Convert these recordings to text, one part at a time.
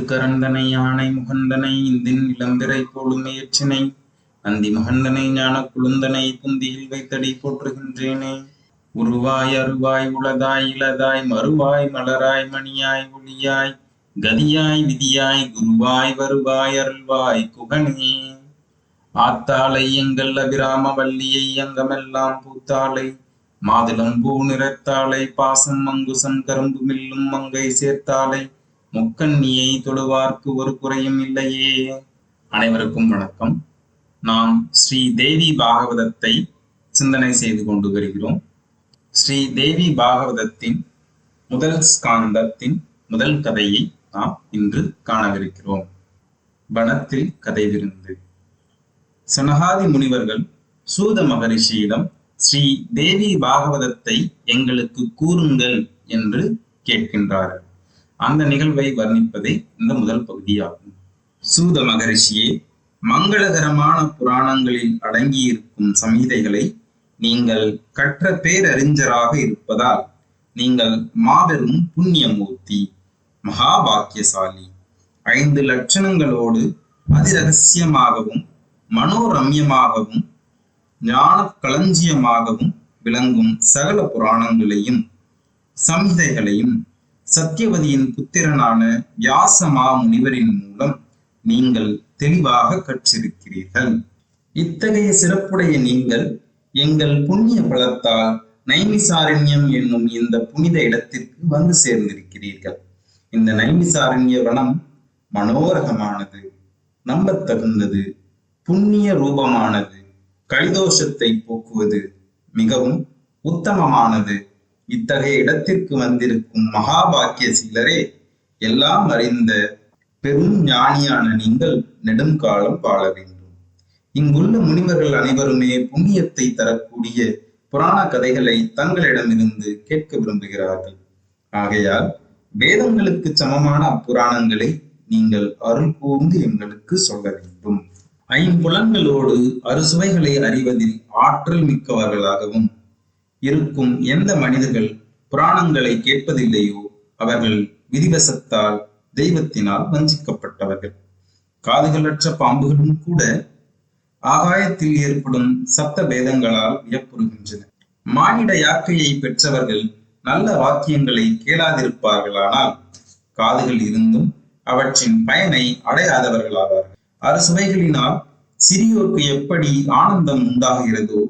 கரந்தனை யானை முகந்தனை இந்தின் இளம்பிறை போலும் முயற்சினை அந்தி மகந்தனை ஞான குழுந்தனை புந்தியில் வைத்தடி போற்றுகின்றேனே. உருவாய் அருவாய் உளதாய் இளதாய் மறுவாய் மலராய் மணியாய் ஒளியாய் கதியாய் விதியாய் குருவாய் வருவாய் அருள்வாய் குகனே. ஆத்தாளை எங்கள் அபிராம வள்ளியை அங்கமெல்லாம் பூத்தாளை மாதுளம் பூ நிறத்தாளை பாசம் மங்குசம் கரும்பு மில்லும் மங்கை சேர்த்தாளை முக்கண்ணியை தொழுவார்க்கு ஒரு குறையும் இல்லையே. அனைவருக்கும் வணக்கம். நாம் ஸ்ரீ தேவி பாகவதத்தை சிந்தனை செய்து கொண்டு வருகிறோம். ஸ்ரீ தேவி பாகவதத்தின் முதல் ஸ்காந்தத்தின் முதல் கதையை நாம் இன்று காணவிருக்கிறோம். வனத்தில் கதை விருந்து. சனகாதி முனிவர்கள் சூத மகரிஷியிடம் ஸ்ரீ தேவி பாகவதத்தை எங்களுக்கு கூறுங்கள் என்று கேட்கின்றார்கள். அந்த நிகழ்வை வர்ணிப்பதே இந்த முதல் பகுதியாகும். சூத மகரிஷியே, மங்களகரமான புராணங்களில் அடங்கியிருக்கும் சமீதைகளை நீங்கள் கற்ற பேரறிஞராக இருப்பதால் நீங்கள் மாபெரும் புண்ணியமூர்த்தி, மகாபாக்கியசாலி. 5 லட்சணங்களோடு அதிரகசியமாகவும் மனோரம்யமாகவும் ஞான களஞ்சியமாகவும் விளங்கும் சகல புராணங்களையும் சம்ஹிதைகளையும் சத்தியவதியின் புத்திரனான வியாசமா முனிவரின் மூலம் நீங்கள் தெளிவாக கற்றிருக்கிறீர்கள். இத்தகைய சிறப்புடைய நீங்கள் எங்கள் புண்ணிய பலத்தால் நைமிசாரண்யம் என்னும் இந்த புனித இடத்திற்கு வந்து சேர்ந்திருக்கிறீர்கள். இந்த நைமிசாரண்ய வனம் மனோரகமானது, நம்பத்தகுந்தது, புண்ணிய ரூபமானது, கலிதோஷத்தை போக்குவது, மிகவும் உத்தமமானது. இத்தகைய இடத்திற்கு வந்திருக்கும் மகாபாக்கிய சீலரே, எல்லாம் அறிந்த பெரும் ஞானியான நீங்கள் நெடுங்காலம் வாழ வேண்டும். இங்குள்ள முனிவர்கள் அனைவருமே புண்ணியத்தை தரக்கூடிய புராண கதைகளை தங்களிடமிருந்து கேட்க விரும்புகிறார்கள். ஆகையால் வேதங்களுக்கு சமமான அப்புராணங்களை நீங்கள் அருள் கூர்ந்து எங்களுக்கு சொல்ல வேண்டும். 5 புலன்களோடு அறுசுவைகளை அறிவதில் ஆற்றல் மிக்கவர்களாகவும் இருக்கும் எந்த மனிதர்கள் புராணங்களை கேட்பதில்லையோ அவர்கள் விதிவசத்தால் தெய்வத்தினால் வஞ்சிக்கப்பட்டவர்கள். காதுகளற்ற பாம்புகளும் கூட ஆகாயத்தில் ஏற்படும் சப்த பேதங்களால் வியப்புறுகின்றன. மானிட யாக்கையை பெற்றவர்கள் நல்ல வாக்கியங்களை கேளாதிருப்பார்களானால் காதுகள் இருந்தும் அவற்றின் பயனை அடையாதவர்களாவார்கள். அறுசுவைகளினால் சிறியோருக்கு எப்படி ஆனந்தம் உண்டாகிறதோ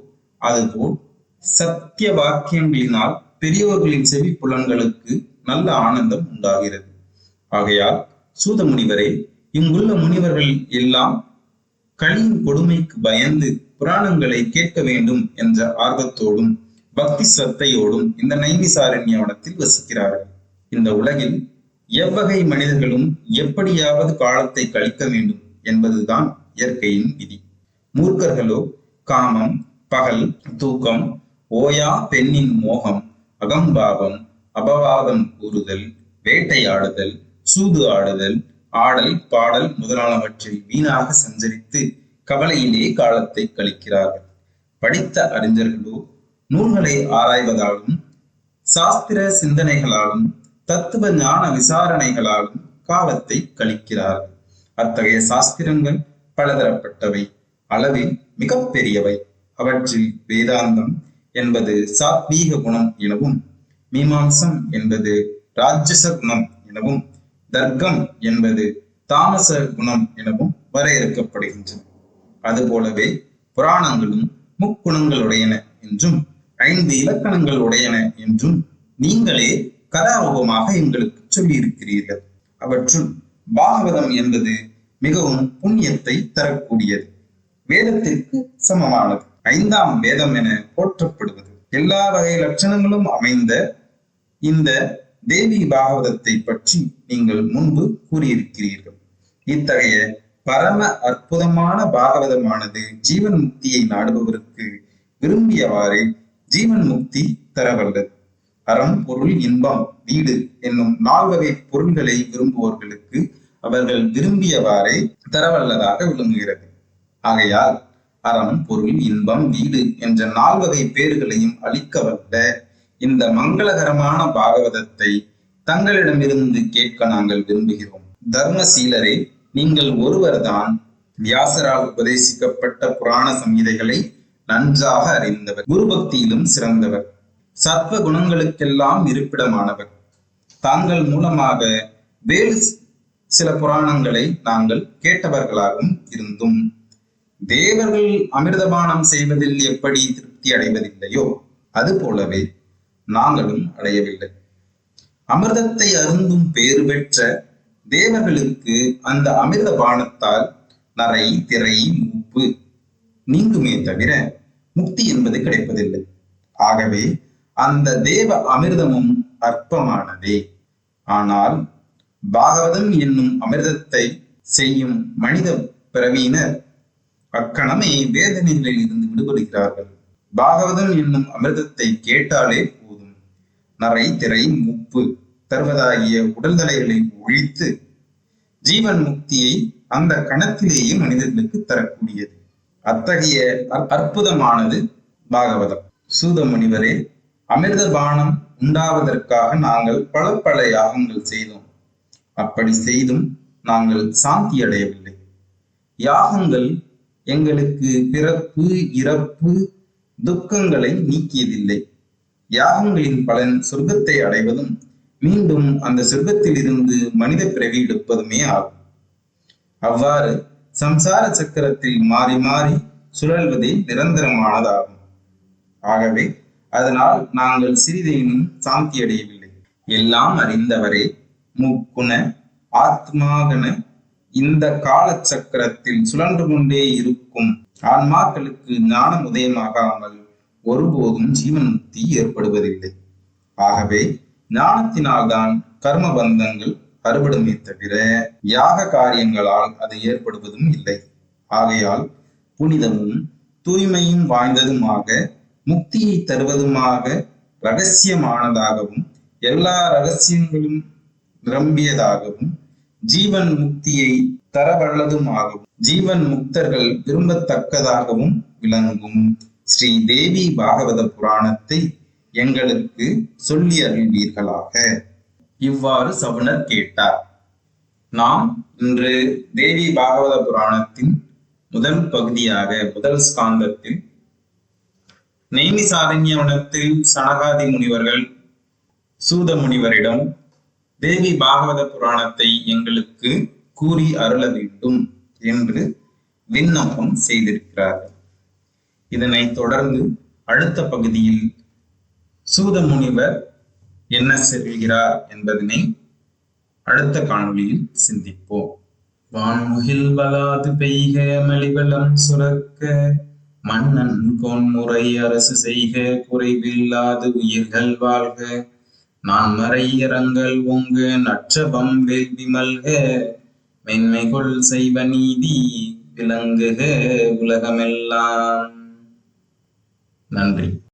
அதுபோல் சத்திய வாக்கியங்களினால் பெரியோர்களின் செவி புலன்களுக்கு நல்ல ஆனந்தம் உண்டாகிறது. ஆகையால் சூத முனிவரே, இங்குள்ள முனிவர்கள் எல்லாம் கலியின் கொடுமைக்கு பயந்து புராணங்களை கேட்க வேண்டும் என்ற ஆர்வத்தோடும் பக்தி சிரத்தையோடும் இந்த நைமிசாரண்யவனத்தில் வசிக்கிறார்கள். இந்த உலகில் எவ்வகை மனிதர்களும் எப்படியாவது காலத்தை கழிக்க வேண்டும் என்பதுதான் இயற்கையின் விதி. மூர்க்கர்களோ காமம், பகல், தூக்கம், ஓயா பெண்ணின் மோகம், அகம்பாவம், அபவாதம் கூறுதல், வேட்டையாடுதல், சூது ஆடுதல், ஆடல், பாடல் முதலானவற்றில் வீணாக சஞ்சரித்து கவலையிலே காலத்தை கழிக்கிறார்கள். படித்த அறிஞர்களோ நூல்களை ஆராய்வதாலும் சாஸ்திர சிந்தனைகளாலும் தத்துவ ஞான விசாரணைகளாலும் காலத்தை கழிக்கிறார்கள். அத்தகைய சாஸ்திரங்கள் பலதரப்பட்டவை, அளவில் மிக பெரியவை. அவற்றில் வேதாந்தம் என்பது சாத்வீக குணம் எனவும், மீமாம்சம் என்பது ராஜச குணம் எனவும், தர்க்கம் என்பது தாமச குணம் எனவும் வரையறுக்கப்படுகின்றன. அதுபோலவே புராணங்களும் முக்குணங்களுடையன என்றும் 5 இலக்கணங்கள் உடையன என்றும் நீங்களே கதாரூபமாக எங்களுக்கு சொல்லியிருக்கிறீர்கள். அவற்றுள் பாகவதம் என்பது மிகவும் புண்ணியத்தை தரக்கூடியது, வேதத்திற்கு சமமானது, 5ஆம் வேதம் என போற்றப்படுவது. எல்லா வகை லட்சணங்களும் அமைந்த இந்த தேவி பாகவதத்தை பற்றி நீங்கள் முன்பு கூறியிருக்கிறீர்கள். இத்தகைய பரம அற்புதமான பாகவதமானது ஜீவன் முக்தியை நாடுபவருக்கு விரும்பியவாறே ஜீவன் முக்தி தரவல்லது. அறம், பொருள், இன்பம், வீடு என்னும் 4 வகை பொருள்களை விரும்புவோர்களுக்கு அவர்கள் விரும்பியவாறே தரவல்லதாக விளங்குகிறது. ஆகையால் அறம், பொருள், இன்பம், வீடு என்ற 4 வகை பேர்களையும் அளிக்க வல்ல இந்த மங்களகரமான பாகவதத்தை தங்களிடமிருந்து கேட்க நாங்கள் விரும்புகிறோம். தர்மசீலரே, நீங்கள் ஒருவர்தான் வியாசரால் உபதேசிக்கப்பட்ட புராண சங்கீதைகளை நன்றாக அறிந்தவர், குரு பக்தியிலும் சிறந்தவர், சர்வ குணங்களுக்கெல்லாம் இருப்பிடமானவர். தாங்கள் மூலமாக வேறு சில புராணங்களை நாங்கள் கேட்டவர்களாகவும் இருந்தும் தேவர்கள் அமிர்தபானம் செய்வதில் எப்படி திருப்தி அடைவதில்லையோ அது போலவே நாங்களும் அடையவில்லை. அமிர்தத்தை அருந்தும் பேறு பெற்ற தேவர்களுக்கு அந்த அமிர்த பானத்தால் நரை, திரை, மூப்பு நீங்குமே தவிர முக்தி என்பது கிடைப்பதில்லை. ஆகவே அந்த தேவ அமிர்தமும் அற்பமானதே. ஆனால் பாகவதம் என்னும் அமிர்தத்தை செய்யும் மனித பிறவியினர் அக்கணமே வேதனைகளில் இருந்து விடுபடுகிறார்கள். பாகவதம் என்னும் அமிர்தத்தை கேட்டாலே போதும், நரை, திரை, மூப்பு தருவதாகிய உடல்தலைகளை ஒழித்து ஜீவன் முக்தியை அந்த கணத்திலேயே மனிதர்களுக்கு தரக்கூடியது. அத்தகைய அற்புதமானது பாகவதம். சூத முனிவரே, அமிர்த பானம் உண்டாவதற்காக நாங்கள் பல யாகங்கள் செய்தோம். அப்படி செய்தும் நாங்கள் சாந்தி அடையவில்லை. யாகங்கள் எங்களுக்கு பிறப்பு, இறப்பு, துக்கங்களை நீக்கியதில்லை. யாகங்களின் பலன் சொர்க்கத்தை அடைவதும் மீண்டும் அந்த சொர்க்கத்தில் இருந்து மனித பிறவி எடுப்பதுமே ஆகும். அவ்வாறு சம்சார சக்கரத்தில் மாறி மாறி சுழல்வதே நிரந்தரமானதாகும். ஆகவே அதனால் நாங்கள் சிறிதேனும் சாந்தி அடையவில்லை. எல்லாம் அறிந்தவரே, முக்குண ஆத்மாகன இந்த கால சக்கரத்தில் சுழன்று கொண்டே இருக்கும் ஆன்மாக்களுக்கு ஞானம் உதயமாகாமல் ஒருபோதும் ஜீவன் முக்தி ஏற்படுவதில்லை. ஆகவே ஞானத்தினால்தான் கர்ம பந்தங்கள் அறுபடுமே தவிர யாக காரியங்களால் அது ஏற்படுவதும் இல்லை. ஆகையால் புனிதமும் தூய்மையும் வாய்ந்ததுமாக முக்தியை தருவதுமாக ரகசியமானதாகவும் எல்லா ரகசியங்களும் நிரம்பியதாகவும் ஜீவன் முக்தியை தரவல்லதுமாகவும் ஜீவன் முக்தர்கள் விரும்பத்தக்கதாகவும் விளங்கும் ஸ்ரீ தேவி பாகவத புராணத்தை எங்களுக்கு சொல்லி அருள்வீர்களாக. இவ்வாறு சவுனர் கேட்டார். நாம் இன்று தேவி பாகவத புராணத்தின் முதல் பகுதியாக முதல் ஸ்காந்தத்தில் நைமிசாரண்யவனத்தில் சனகாதி முனிவர்கள் சூத முனிவரிடம் தேவி பாகவத புராணத்தை எங்களுக்கு கூறி அருள வேண்டும் என்று விண்ணப்பம் செய்திருக்கிறார்கள். இதனை தொடர்ந்து அடுத்த பகுதியில் சூத முனிவர் என்ன சொல்கிறார் என்பதனை அடுத்த காணொளியில் சிந்திப்போம். வான்முகில் வளாது பெய்க, மலிவளம் சுரக்க, மன்னன் பொன்முறை அரசு செய்க, குறைவில்லாது உயிர்கள் வாழ்க, நான் மறை இரங்கல் ஓங்க, நற்றபம் வேள்வி மல்க, மென்மைகொள் செய்வ நீதி விளங்குக உலகமெல்லாம். நன்றி.